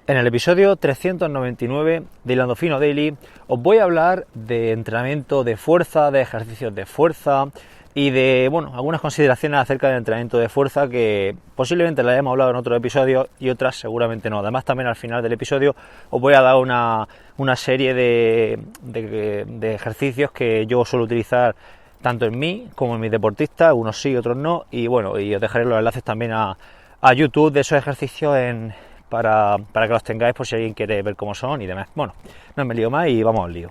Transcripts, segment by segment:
En el episodio 399 de Hilando Fino Daily os voy a hablar de entrenamiento de fuerza, de ejercicios de fuerza y de, algunas consideraciones acerca del entrenamiento de fuerza que posiblemente las hayamos hablado en otros episodios y otras seguramente no. Además, también al final del episodio os voy a dar una serie de ejercicios que yo suelo utilizar tanto en mí como en mis deportistas, unos sí, otros no, y os dejaré los enlaces también a YouTube de esos ejercicios para que los tengáis por si alguien quiere ver cómo son y demás. Bueno, no me lío más y vamos al lío.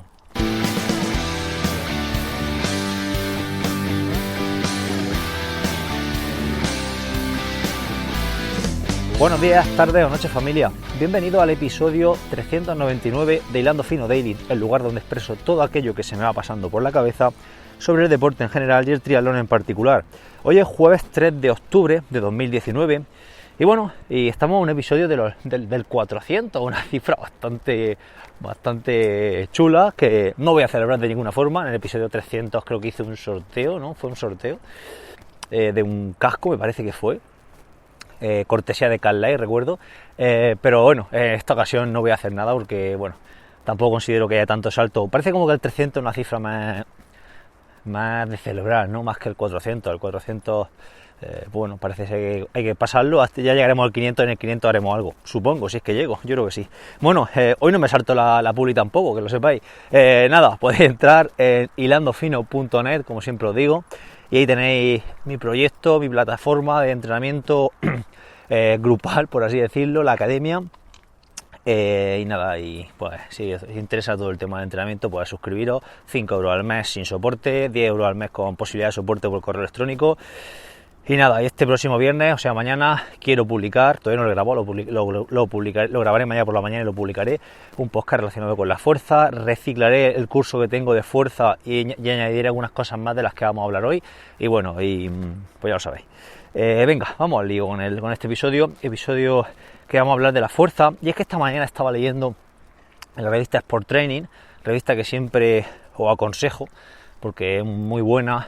Buenos días, tardes o noches, familia. Bienvenido al episodio 399 de Hilando Fino Daily, el lugar donde expreso todo aquello que se me va pasando por la cabeza sobre el deporte en general y el triatlón en particular. Hoy es jueves 3 de octubre de 2019 y estamos en un episodio del 400, una cifra bastante chula que no voy a celebrar de ninguna forma. En el episodio 300 creo que hice un sorteo, ¿no? Fue un sorteo de un casco, me parece que fue. Cortesía de Carlay, recuerdo, pero en esta ocasión no voy a hacer nada porque, tampoco considero que haya tanto salto. Parece como que el 300 es una cifra más de celebrar, ¿no? Más que el 400. El 400, parece ser que hay que pasarlo, hasta ya llegaremos al 500, en el 500 haremos algo, supongo, si es que llego, yo creo que sí. Hoy no me salto la publi tampoco, que lo sepáis. Podéis entrar en hilandofino.net, como siempre os digo, y ahí tenéis mi proyecto, mi plataforma de entrenamiento grupal, por así decirlo, la academia. Si os interesa todo el tema de entrenamiento, podéis suscribiros. 5 euros al mes sin soporte, 10 euros al mes con posibilidad de soporte por correo electrónico. Y este próximo viernes, o sea mañana, quiero publicar, todavía no lo he grabado, lo publicaré, lo grabaré mañana por la mañana y lo publicaré, un podcast relacionado con la fuerza. Reciclaré el curso que tengo de fuerza y añadiré algunas cosas más de las que vamos a hablar hoy. Pues ya lo sabéis. Venga, vamos al lío con este episodio que vamos a hablar de la fuerza. Y es que esta mañana estaba leyendo en la revista Sport Training, revista que siempre os aconsejo porque es muy buena.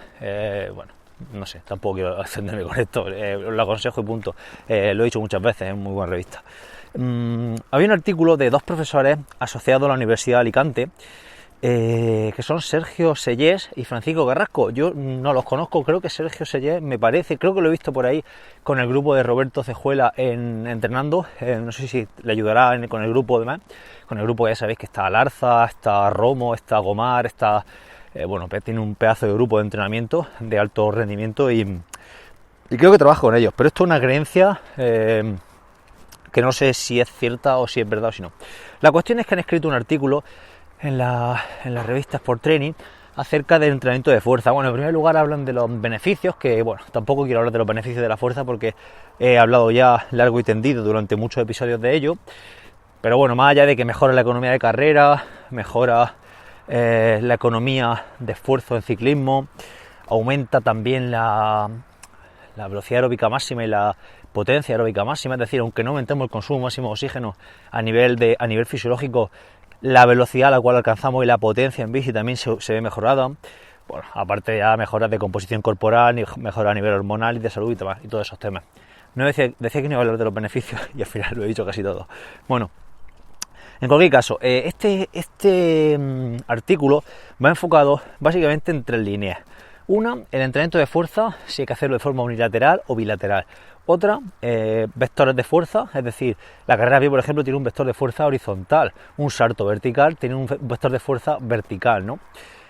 No sé, tampoco quiero extenderme con esto, lo aconsejo y punto. Lo he dicho muchas veces, es muy buena revista. Había un artículo de dos profesores asociados a la Universidad de Alicante, que son Sergio Sellés y Francisco Carrasco. Yo no los conozco, creo que Sergio Sellés creo que lo he visto por ahí con el grupo de Roberto Cejuela entrenando. No sé si le ayudará con el grupo demás. Con el grupo ya sabéis que está Alarza, está Romo, está Gomar, está... tiene un pedazo de grupo de entrenamiento de alto rendimiento y creo que trabaja con ellos, pero esto es una creencia que no sé si es cierta o si es verdad o si no. La cuestión es que han escrito un artículo en la revista Sport Training acerca del entrenamiento de fuerza. En primer lugar hablan de los beneficios, que tampoco quiero hablar de los beneficios de la fuerza porque he hablado ya largo y tendido durante muchos episodios de ello, pero más allá de que mejora la economía de carrera, mejora la economía de esfuerzo en ciclismo, aumenta también la velocidad aeróbica máxima y la potencia aeróbica máxima, es decir, aunque no aumentemos el consumo máximo de oxígeno a nivel fisiológico, la velocidad a la cual alcanzamos y la potencia en bici también se ve mejorada. Aparte ya mejoras de composición corporal, mejora a nivel hormonal y de salud y todos esos temas. No decía que no iba a hablar de los beneficios y al final lo he dicho casi todo. En cualquier caso, este artículo va enfocado básicamente en 3 líneas. Una, el entrenamiento de fuerza, si hay que hacerlo de forma unilateral o bilateral. Otra, vectores de fuerza, es decir, la carrera a pie, por ejemplo, tiene un vector de fuerza horizontal, un salto vertical tiene un vector de fuerza vertical, ¿no?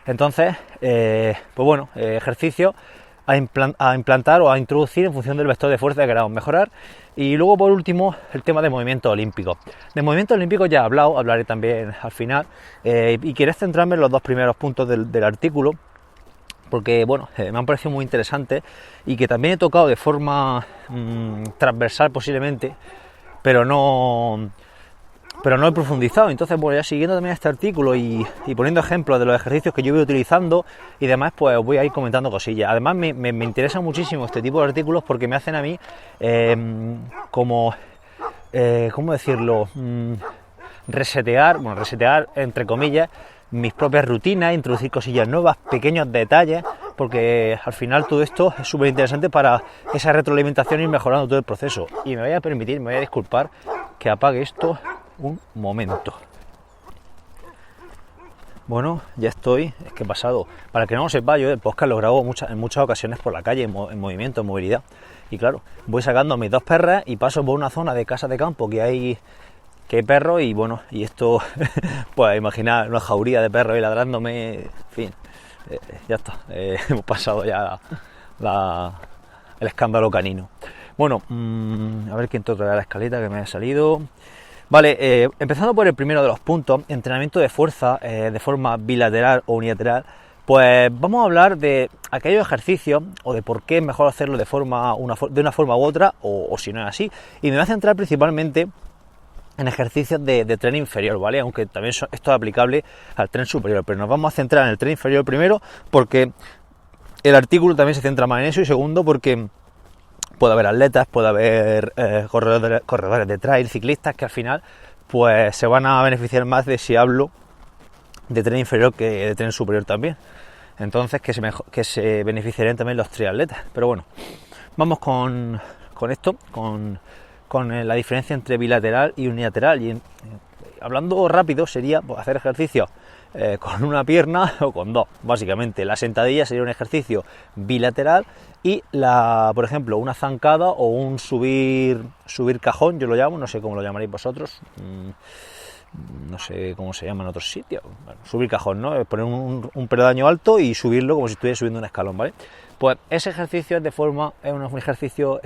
Entonces, ejercicio a implantar o a introducir en función del vector de fuerza que queramos mejorar. Y luego, por último, el tema de movimiento olímpico. De movimiento olímpico ya he hablado, hablaré también al final, y quiero centrarme en los 2 primeros puntos del artículo, porque me han parecido muy interesantes y que también he tocado de forma transversal posiblemente, pero no he profundizado. Entonces, ya siguiendo también este artículo y poniendo ejemplos de los ejercicios que yo voy utilizando y demás, pues os voy a ir comentando cosillas. Además, me interesa muchísimo este tipo de artículos porque me hacen a mí ¿cómo decirlo? Resetear entre comillas mis propias rutinas, introducir cosillas nuevas, pequeños detalles, porque al final todo esto es súper interesante para esa retroalimentación y ir mejorando todo el proceso. Y me voy a disculpar que apague esto un momento. Bueno, ya estoy, es que he pasado. Para que no lo sepa, yo el podcast lo grabo en muchas ocasiones por la calle, en movimiento, en movilidad. Y claro, voy sacando a mis 2 perras y paso por una zona de casa de campo que hay perros y bueno, y esto, pues imaginar una jauría de perros ahí ladrándome, en fin, ya está, hemos pasado ya el escándalo canino. Bueno, a ver quién toca la escaleta que me ha salido. Vale, empezando por el primero de los puntos, entrenamiento de fuerza de forma bilateral o unilateral, pues vamos a hablar de aquellos ejercicios o de por qué es mejor hacerlo de una forma u otra o si no es así. Y me voy a centrar principalmente en ejercicios de tren inferior, ¿vale? Aunque también esto es aplicable al tren superior, pero nos vamos a centrar en el tren inferior primero porque el artículo también se centra más en eso y segundo porque puede haber atletas, puede haber corredores de trail, ciclistas que al final pues se van a beneficiar más de si hablo de tren inferior que de tren superior también. Entonces que se beneficiarían también los triatletas. Pero bueno, vamos con esto, con la diferencia entre bilateral y unilateral. Y hablando rápido sería pues, hacer ejercicios con una pierna o con 2, básicamente. La sentadilla sería un ejercicio bilateral y por ejemplo, una zancada o un subir cajón, yo lo llamo, no sé cómo lo llamaréis vosotros, no sé cómo se llama en otros sitios. Bueno, subir cajón, ¿no? Poner un peldaño alto y subirlo como si estuviera subiendo un escalón, ¿vale? Pues ese ejercicio es un ejercicio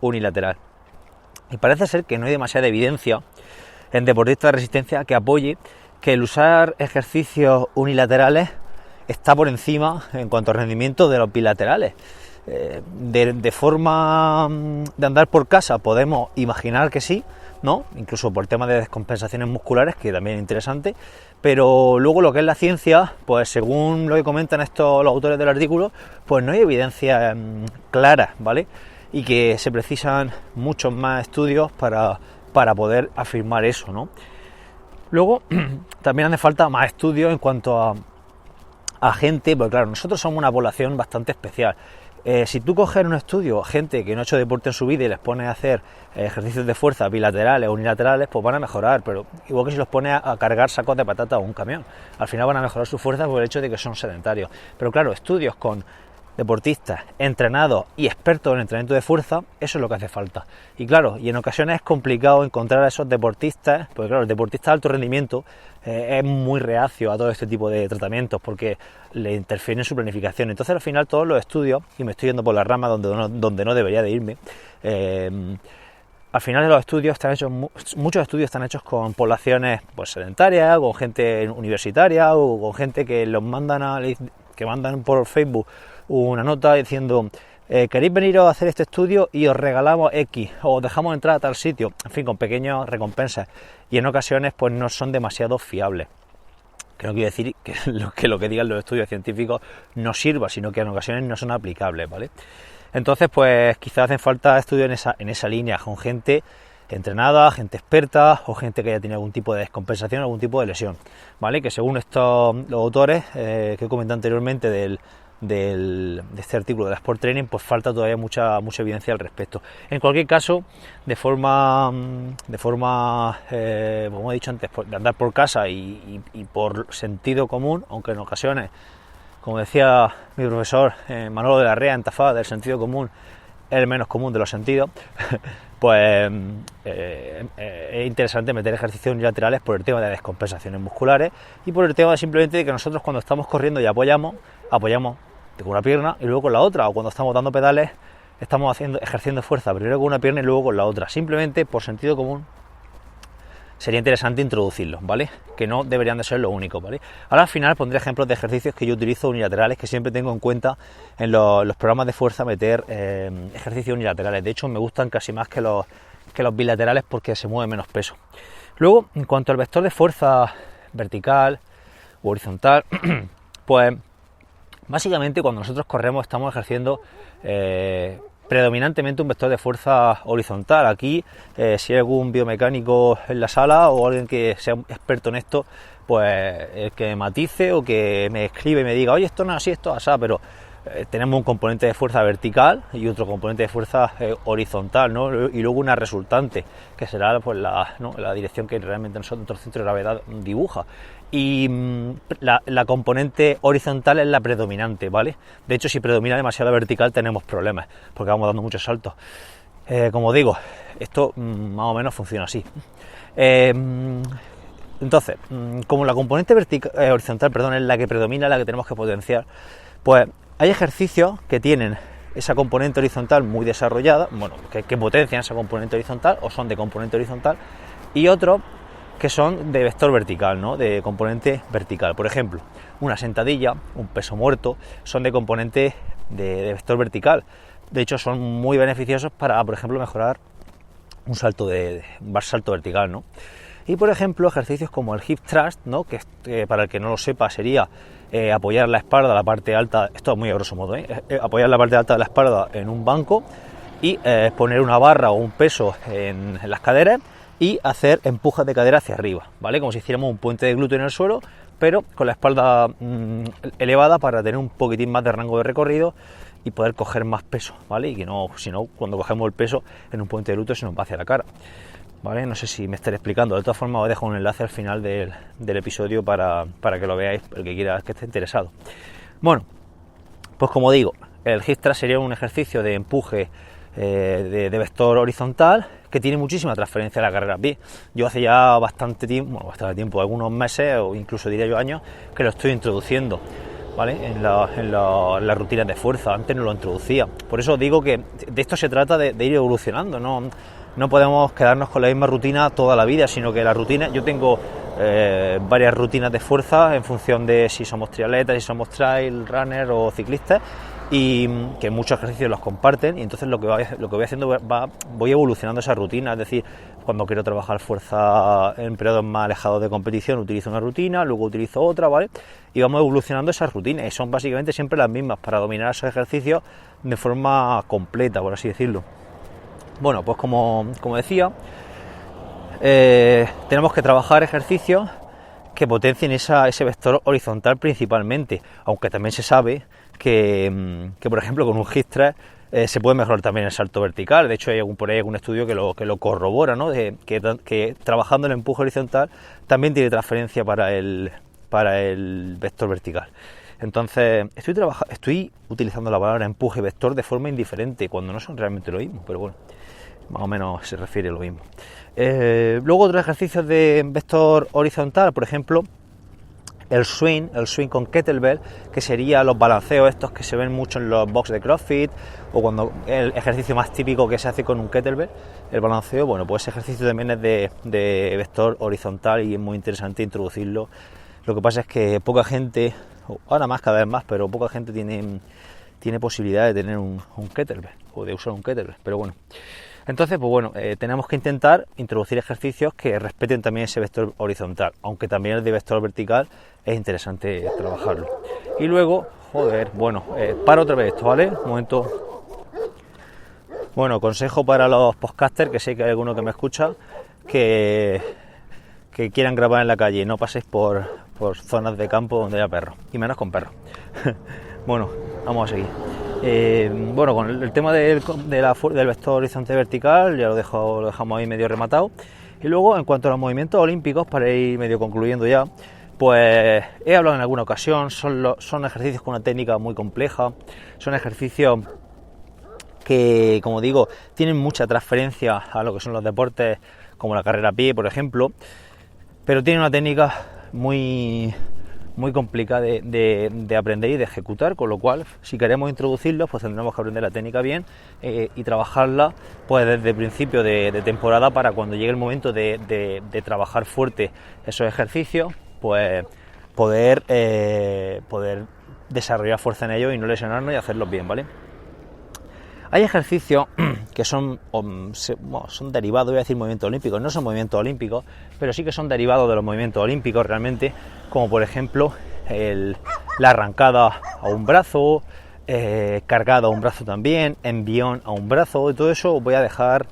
unilateral. Y parece ser que no hay demasiada evidencia en deportistas de resistencia que apoye que el usar ejercicios unilaterales está por encima en cuanto a rendimiento de los bilaterales. De forma de andar por casa podemos imaginar que sí, ¿no? Incluso por temas de descompensaciones musculares, que también es interesante, pero luego lo que es la ciencia, pues según lo que comentan los autores del artículo, pues no hay evidencia clara, ¿vale? Y que se precisan muchos más estudios para poder afirmar eso, ¿no? Luego también hace falta más estudios en cuanto a gente, porque claro, nosotros somos una población bastante especial. Si tú coges en un estudio gente que no ha hecho deporte en su vida y les pones a hacer ejercicios de fuerza bilaterales o unilaterales, pues van a mejorar, pero igual que si los pones a cargar sacos de patata o un camión, al final van a mejorar su fuerza por el hecho de que son sedentarios. Pero claro, estudios con deportistas entrenados y expertos en entrenamiento de fuerza, eso es lo que hace falta. Y claro, y en ocasiones es complicado encontrar a esos deportistas, porque claro, el deportista de alto rendimiento es muy reacio a todo este tipo de tratamientos porque le interfiere en su planificación. Entonces al final todos los estudios, y me estoy yendo por la rama donde no debería de irme, al final de los estudios están hechos, muchos estudios están hechos con poblaciones pues sedentarias, con gente universitaria o con gente que mandan por Facebook una nota diciendo queréis venir a hacer este estudio y os regalamos X o os dejamos entrar a tal sitio, en fin, con pequeñas recompensas, y en ocasiones pues no son demasiado fiables. Que no quiere decir que lo que digan los estudios científicos no sirva, sino que en ocasiones no son aplicables, ¿vale? Entonces pues quizás hacen falta estudios en esa línea, con gente entrenada, gente experta o gente que haya tenido algún tipo de descompensación, algún tipo de lesión, ¿vale? Que según los autores que he comentado anteriormente de este artículo de la Sport Training, pues falta todavía mucha evidencia al respecto. En cualquier caso, de forma como he dicho antes, de andar por casa y por sentido común, aunque en ocasiones, como decía mi profesor Manolo de la Rea en Tafada, el sentido común es el menos común de los sentidos, pues es interesante meter ejercicios unilaterales por el tema de descompensaciones musculares y por el tema simplemente de que nosotros cuando estamos corriendo y apoyamos con una pierna y luego con la otra, o cuando estamos dando pedales estamos ejerciendo fuerza primero con una pierna y luego con la otra. Simplemente por sentido común sería interesante introducirlos, ¿vale? Que no deberían de ser lo único, ¿vale? Ahora al final pondré ejemplos de ejercicios que yo utilizo unilaterales, que siempre tengo en cuenta en los programas de fuerza meter ejercicios unilaterales. De hecho me gustan casi más que los bilaterales porque se mueve menos peso. Luego, en cuanto al vector de fuerza vertical o horizontal, pues básicamente cuando nosotros corremos estamos ejerciendo predominantemente un vector de fuerza horizontal. Aquí si hay algún biomecánico en la sala o alguien que sea experto en esto, pues que me matice o que me escribe y me diga, oye, esto no es así, esto es así, pero tenemos un componente de fuerza vertical y otro componente de fuerza horizontal, ¿no? Y luego una resultante, que será pues la dirección que realmente nuestro centro de gravedad dibuja. Y la componente horizontal es la predominante, ¿vale? De hecho, si predomina demasiado la vertical tenemos problemas, porque vamos dando muchos saltos. Como digo, esto más o menos funciona así. Entonces, como la componente horizontal, es la que predomina, la que tenemos que potenciar, pues hay ejercicios que tienen esa componente horizontal muy desarrollada, bueno, que potencian esa componente horizontal o son de componente horizontal, y otros que son de vector vertical, ¿no? De componente vertical. Por ejemplo, una sentadilla, un peso muerto, son de componente de vector vertical. De hecho, son muy beneficiosos para, por ejemplo, mejorar un salto vertical, ¿no? Y por ejemplo, ejercicios como el hip thrust, ¿no? Que para el que no lo sepa sería apoyar la espalda, la parte alta, esto es muy a grosso modo, apoyar la parte alta de la espalda en un banco y poner una barra o un peso en las caderas y hacer empujes de cadera hacia arriba, ¿vale? Como si hiciéramos un puente de glúteo en el suelo, pero con la espalda elevada para tener un poquitín más de rango de recorrido y poder coger más peso, ¿vale? Y que no, si no, cuando cogemos el peso en un puente de glúteo se nos va hacia la cara, ¿vale? No sé si me estaré explicando. De todas formas os dejo un enlace al final del episodio para que lo veáis, el que quiera, que esté interesado. Bueno, pues como digo, el hip thrust sería un ejercicio de empuje de vector horizontal que tiene muchísima transferencia a la carrera a pie. Yo hace ya bastante tiempo, algunos meses o incluso diría yo años, que lo estoy introduciendo, ¿vale? En las rutinas de fuerza. Antes no lo introducía. Por eso digo que de esto se trata de ir evolucionando, no podemos quedarnos con la misma rutina toda la vida, sino que la rutina, yo tengo varias rutinas de fuerza en función de si somos triatletas, si somos trail runner o ciclistas, y que muchos ejercicios los comparten, y entonces lo que voy haciendo voy evolucionando esa rutina. Es decir, cuando quiero trabajar fuerza en periodos más alejados de competición utilizo una rutina, luego utilizo otra, ¿vale? Y vamos evolucionando esas rutinas, y son básicamente siempre las mismas para dominar esos ejercicios de forma completa, por así decirlo. Bueno, pues como decía, tenemos que trabajar ejercicios que potencien ese vector horizontal principalmente, aunque también se sabe que por ejemplo con un hip thrust se puede mejorar también el salto vertical. De hecho hay por ahí algún estudio que lo corrobora, ¿no? Que trabajando el empuje horizontal también tiene transferencia para el vector vertical. Entonces estoy utilizando la palabra empuje y vector de forma indiferente cuando no son realmente lo mismo, pero bueno, más o menos se refiere a lo mismo. Luego otros ejercicios de vector horizontal, por ejemplo el swing con kettlebell, que sería los balanceos estos que se ven mucho en los box de CrossFit, o cuando el ejercicio más típico que se hace con un kettlebell, el balanceo. Bueno, pues ese ejercicio también es de vector horizontal y es muy interesante introducirlo. Lo que pasa es que poca gente, ahora más, cada vez más, pero poca gente tiene posibilidad de tener un kettlebell o de usar un kettlebell, pero bueno. Entonces, pues bueno, tenemos que intentar introducir ejercicios que respeten también ese vector horizontal, aunque también el de vector vertical es interesante trabajarlo. Y luego, paro otra vez esto, ¿vale? Un momento. Bueno, consejo para los podcasters, que sé que hay alguno que me escucha, que quieran grabar en la calle, no paséis por zonas de campo donde haya perros, y menos con perros. Bueno, vamos a seguir. Con el tema del vector horizontal vertical ya lo dejamos ahí medio rematado. Y luego, en cuanto a los movimientos olímpicos, para ir medio concluyendo ya, pues he hablado en alguna ocasión, son ejercicios con una técnica muy compleja, son ejercicios que, como digo, tienen mucha transferencia a lo que son los deportes como la carrera a pie, por ejemplo, pero tienen una técnica muy complicada de aprender y de ejecutar, con lo cual si queremos introducirlos pues tendremos que aprender la técnica bien y trabajarla pues desde el principio de temporada, para cuando llegue el momento de trabajar fuerte esos ejercicios, pues poder desarrollar fuerza en ellos y no lesionarnos y hacerlos bien, ¿vale? Hay ejercicios que son derivados, voy a decir movimientos olímpicos, no son movimientos olímpicos, pero sí que son derivados de los movimientos olímpicos realmente, como por ejemplo la arrancada a un brazo, cargada a un brazo también, envión a un brazo, y todo eso os voy a dejar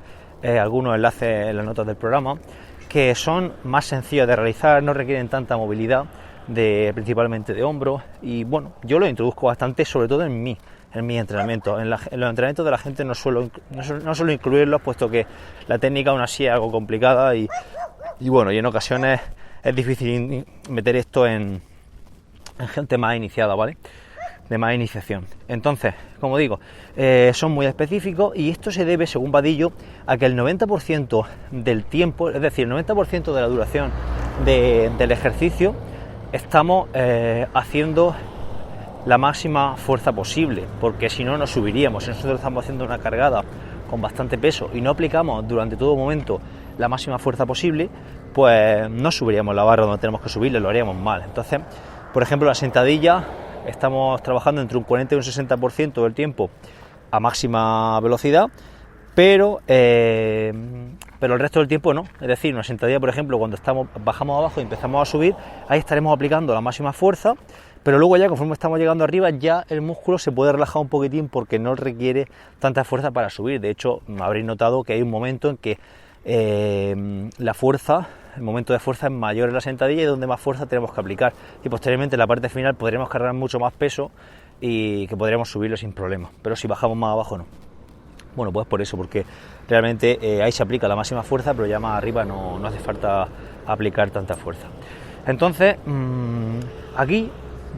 algunos enlaces en las notas del programa, que son más sencillos de realizar, no requieren tanta movilidad, principalmente de hombros, y bueno, yo lo introduzco bastante, sobre todo en mis entrenamientos. En los entrenamientos de la gente no suelo incluirlos, puesto que la técnica aún así es algo complicada y bueno, y en ocasiones es difícil meter esto en gente más iniciada, ¿vale? De más iniciación. Entonces, como digo, son muy específicos, y esto se debe, según Vadillo, a que el 90% del tiempo, es decir, el 90% de la duración del ejercicio, estamos haciendo la máxima fuerza posible, porque si no, no subiríamos. Si nosotros estamos haciendo una cargada con bastante peso y no aplicamos durante todo momento la máxima fuerza posible, pues no subiríamos la barra donde tenemos que subirle, lo haríamos mal. Entonces, por ejemplo, la sentadilla, estamos trabajando entre un 40 y un 60% del tiempo a máxima velocidad, pero el resto del tiempo no. Es decir, una sentadilla, por ejemplo, cuando bajamos abajo y empezamos a subir, ahí estaremos aplicando la máxima fuerza, pero luego ya conforme estamos llegando arriba, ya el músculo se puede relajar un poquitín porque no requiere tanta fuerza para subir. De hecho, habréis notado que hay un momento en que el momento de fuerza es mayor en la sentadilla y donde más fuerza tenemos que aplicar, y posteriormente en la parte final podremos cargar mucho más peso y que podremos subirlo sin problema, pero si bajamos más abajo no. Bueno, pues por eso, porque realmente ahí se aplica la máxima fuerza, pero ya más arriba no hace falta aplicar tanta fuerza. Entonces, aquí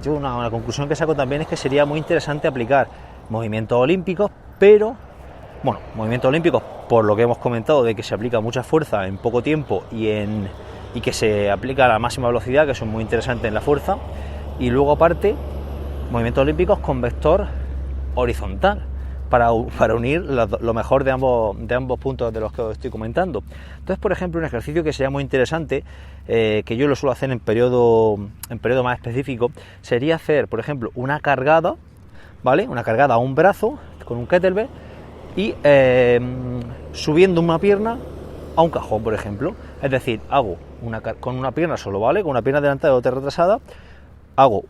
yo una conclusión que saco también es que sería muy interesante aplicar movimientos olímpicos, pero bueno, movimientos olímpicos, por lo que hemos comentado, de que se aplica mucha fuerza en poco tiempo y que se aplica a la máxima velocidad, que son muy interesantes en la fuerza, y luego aparte, movimientos olímpicos con vector horizontal, para unir lo mejor de ambos puntos de los que os estoy comentando. Entonces, por ejemplo, un ejercicio que sería muy interesante, que yo lo suelo hacer en periodo más específico, sería hacer, por ejemplo, una cargada, ¿vale? Una cargada a un brazo con un kettlebell, y subiendo una pierna a un cajón, por ejemplo. Es decir, hago con una pierna solo, ¿vale? Con una pierna delante y otra retrasada, hago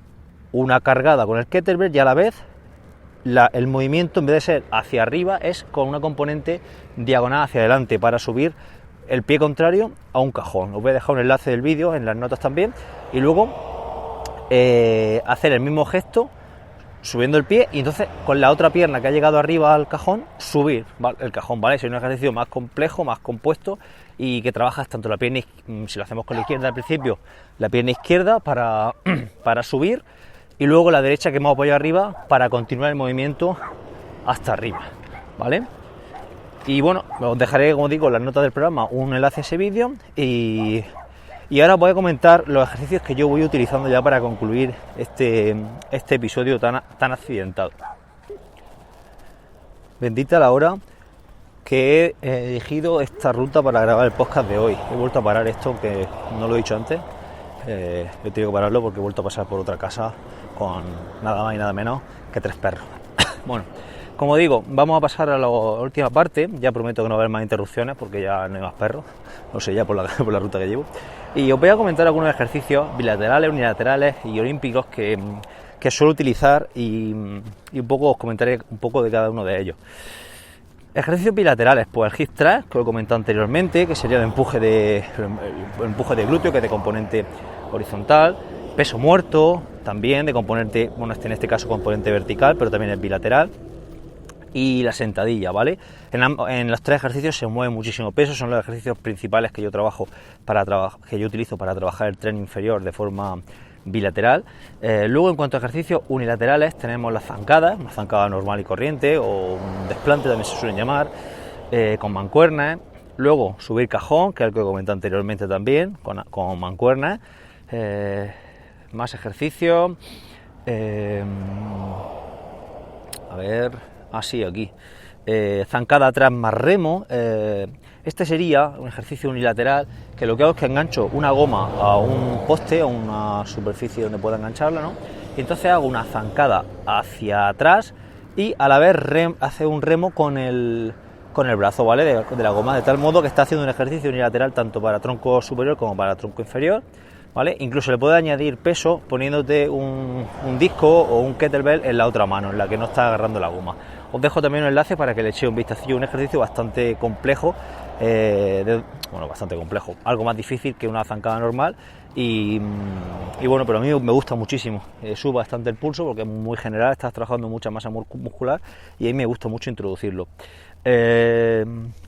una cargada con el kettlebell y a la vez el movimiento, en vez de ser hacia arriba, es con una componente diagonal hacia adelante para subir el pie contrario a un cajón. Os voy a dejar un enlace del vídeo en las notas también, y luego hacer el mismo gesto subiendo el pie, y entonces con la otra pierna que ha llegado arriba al cajón, subir, ¿vale? El cajón, ¿vale? Es un ejercicio más complejo, más compuesto, y que trabajas tanto la pierna, si lo hacemos con la izquierda al principio, la pierna izquierda para subir, y luego la derecha que hemos apoyado arriba para continuar el movimiento hasta arriba, ¿vale? Y bueno, os dejaré, como digo, en las notas del programa un enlace a ese vídeo, y ahora voy a comentar los ejercicios que yo voy utilizando ya para concluir este episodio tan accidentado. Bendita la hora que he elegido esta ruta para grabar el podcast de hoy. He vuelto a parar esto, que no lo he dicho antes. He tenido que pararlo porque he vuelto a pasar por otra casa con nada más y nada menos que 3 perros. Bueno, como digo, vamos a pasar a la última parte. Ya prometo que no va a haber más interrupciones porque ya no hay más perros, no sé, ya por la ruta que llevo. Y os voy a comentar algunos ejercicios bilaterales, unilaterales y olímpicos que suelo utilizar, y un poco os comentaré un poco de cada uno de ellos. Ejercicios bilaterales, pues el hip thrust, que os he comentado anteriormente, que sería el empuje de glúteo, que es de componente horizontal. Peso muerto, también de componente, bueno, en este caso componente vertical, pero también es bilateral. Y la sentadilla, ¿vale? En los 3 ejercicios se mueve muchísimo peso, son los ejercicios principales que yo utilizo para trabajar el tren inferior de forma bilateral. Luego, en cuanto a ejercicios unilaterales, tenemos las zancadas, una zancada normal y corriente, o un desplante también se suelen llamar, con mancuernas. Luego, subir cajón, que es el que he comentado anteriormente también, con mancuernas. Más ejercicios. Aquí. Zancada atrás más remo. Este sería un ejercicio unilateral, que lo que hago es que engancho una goma a un poste, a una superficie donde pueda engancharla, ¿no? Y entonces hago una zancada hacia atrás y a la vez hace un remo con el brazo, ¿vale? De la goma, de tal modo que está haciendo un ejercicio unilateral tanto para tronco superior como para tronco inferior, ¿vale? Incluso le puedes añadir peso poniéndote un disco o un kettlebell en la otra mano, en la que no está agarrando la goma. Os dejo también un enlace para que le echéis un vistacillo, un ejercicio bastante complejo bastante complejo, algo más difícil que una zancada normal. Y bueno, pero a mí me gusta muchísimo, sube bastante el pulso porque es muy general, estás trabajando mucha masa muscular y ahí me gusta mucho introducirlo.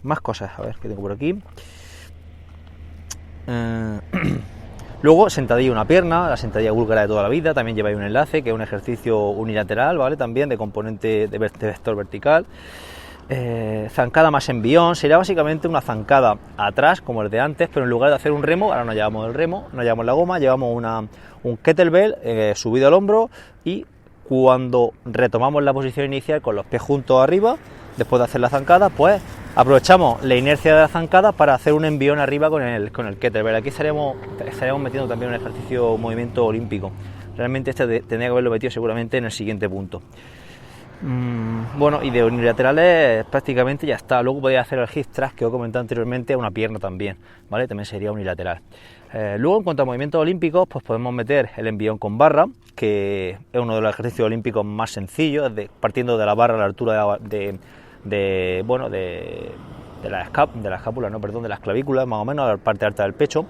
Más cosas, a ver, ¿qué tengo por aquí? Luego, sentadilla una pierna, la sentadilla búlgara de toda la vida, también lleva ahí un enlace, que es un ejercicio unilateral, ¿vale? También de componente de vector vertical. Zancada más envión, sería básicamente una zancada atrás como el de antes, pero en lugar de hacer un remo, ahora no llevamos el remo, no llevamos la goma, llevamos un kettlebell subido al hombro, y cuando retomamos la posición inicial con los pies juntos arriba, después de hacer la zancada, pues aprovechamos la inercia de la zancada para hacer un envión arriba con el kettlebell. Aquí estaríamos metiendo también un ejercicio movimiento olímpico. Realmente este tendría que haberlo metido seguramente en el siguiente punto. Bueno, y de unilaterales prácticamente ya está. Luego podéis hacer el hip thrust que os he comentado anteriormente a una pierna también, ¿vale? También sería unilateral. Luego, en cuanto a movimientos olímpicos, pues podemos meter el envión con barra, que es uno de los ejercicios olímpicos más sencillos, partiendo de la barra a la altura de la escápula, de las clavículas, más o menos, a la parte alta del pecho.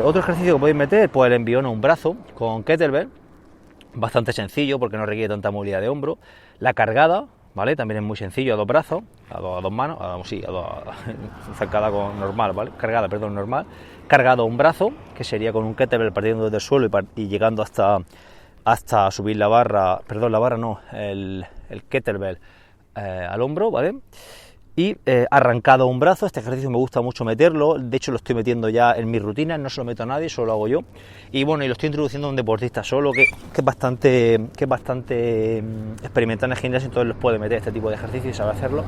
Otro ejercicio que podéis meter, pues el envión a un brazo con kettlebell, bastante sencillo porque no requiere tanta movilidad de hombro. La cargada, ¿vale? También es muy sencillo, a dos brazos, a dos manos, zancada normal, ¿vale? Normal. Cargado a un brazo, que sería con un kettlebell partiendo desde el suelo y llegando hasta subir el kettlebell al hombro, ¿vale? Y arrancado a un brazo. Este ejercicio me gusta mucho meterlo, de hecho lo estoy metiendo ya en mis rutinas, no se lo meto a nadie, solo lo hago yo. Y bueno, y lo estoy introduciendo a un deportista solo que es bastante experimental en el gimnasio, entonces los puede meter este tipo de ejercicio y sabe hacerlo.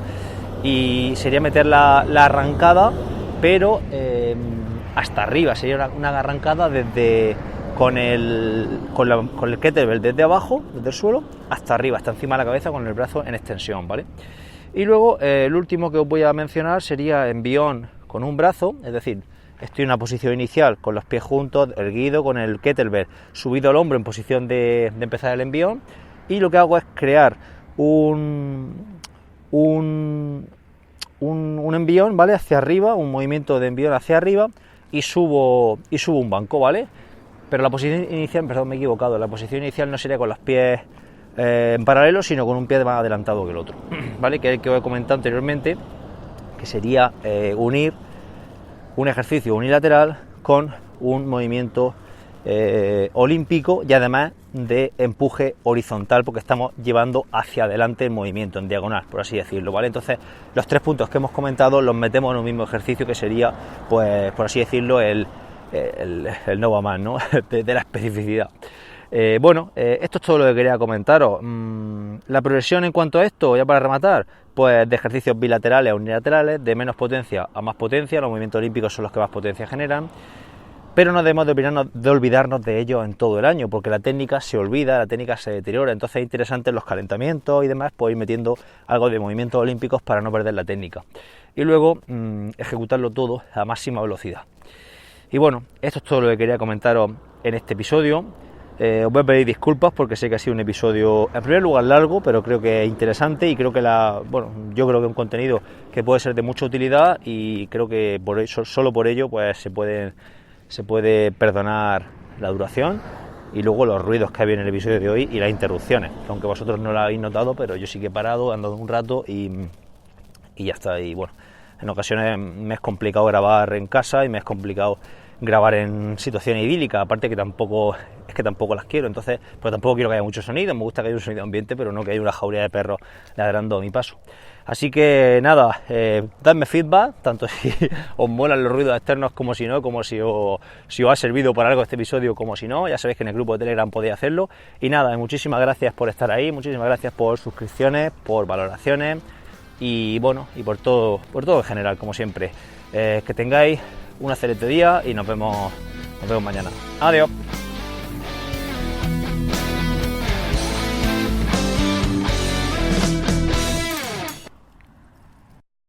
Y sería meter la arrancada, pero hasta arriba, sería una arrancada con el kettlebell desde abajo, desde el suelo, hasta arriba, hasta encima de la cabeza, con el brazo en extensión, ¿vale? Y luego el último que os voy a mencionar sería envión con un brazo, es decir, estoy en una posición inicial con los pies juntos, erguido, con el kettlebell subido al hombro en posición de empezar el envión, y lo que hago es crear un envión, ¿vale? Hacia arriba, un movimiento de envión hacia arriba, y subo un banco, ¿vale? Pero la posición inicial, perdón, me he equivocado, la posición inicial no sería con los pies en paralelo, sino con un pie más adelantado que el otro, ¿vale? Que es el que os he comentado anteriormente, que sería unir un ejercicio unilateral con un movimiento olímpico y además de empuje horizontal, porque estamos llevando hacia adelante el movimiento en diagonal, por así decirlo, ¿vale? Entonces, los tres puntos que hemos comentado los metemos en un mismo ejercicio, que sería, pues, por así decirlo, el no va más, ¿no? de la especificidad. Esto es todo lo que quería comentaros. La progresión en cuanto a esto, ya para rematar, pues de ejercicios bilaterales a unilaterales, de menos potencia a más potencia. Los movimientos olímpicos son los que más potencia generan, pero no debemos de olvidarnos de ellos en todo el año, porque la técnica se olvida, la técnica se deteriora. Entonces es interesante en los calentamientos y demás, pues ir metiendo algo de movimientos olímpicos para no perder la técnica, y luego ejecutarlo todo a máxima velocidad. Y bueno, esto es todo lo que quería comentaros en este episodio. Os voy a pedir disculpas porque sé que ha sido un episodio, en primer lugar, largo, pero creo que es interesante, y creo que yo creo que es un contenido que puede ser de mucha utilidad, y creo que solo por ello pues se puede perdonar la duración y luego los ruidos que había en el episodio de hoy y las interrupciones, aunque vosotros no lo habéis notado, pero yo sí que he parado, he andado un rato y ya está. Y bueno, en ocasiones me es complicado grabar en casa y me es complicado grabar en situaciones idílicas, aparte que tampoco las quiero, entonces, pero tampoco quiero que haya mucho sonido. Me gusta que haya un sonido ambiente, pero no que haya una jauría de perros ladrando a mi paso. Así que nada, dadme feedback, tanto si os molan los ruidos externos como si no, como si os ha servido para algo este episodio, como si no. Ya sabéis que en el grupo de Telegram podéis hacerlo. Y nada, muchísimas gracias por estar ahí, muchísimas gracias por suscripciones, por valoraciones y bueno, y por todo en general, como siempre. Que tengáis un excelente día y nos vemos mañana. Adiós.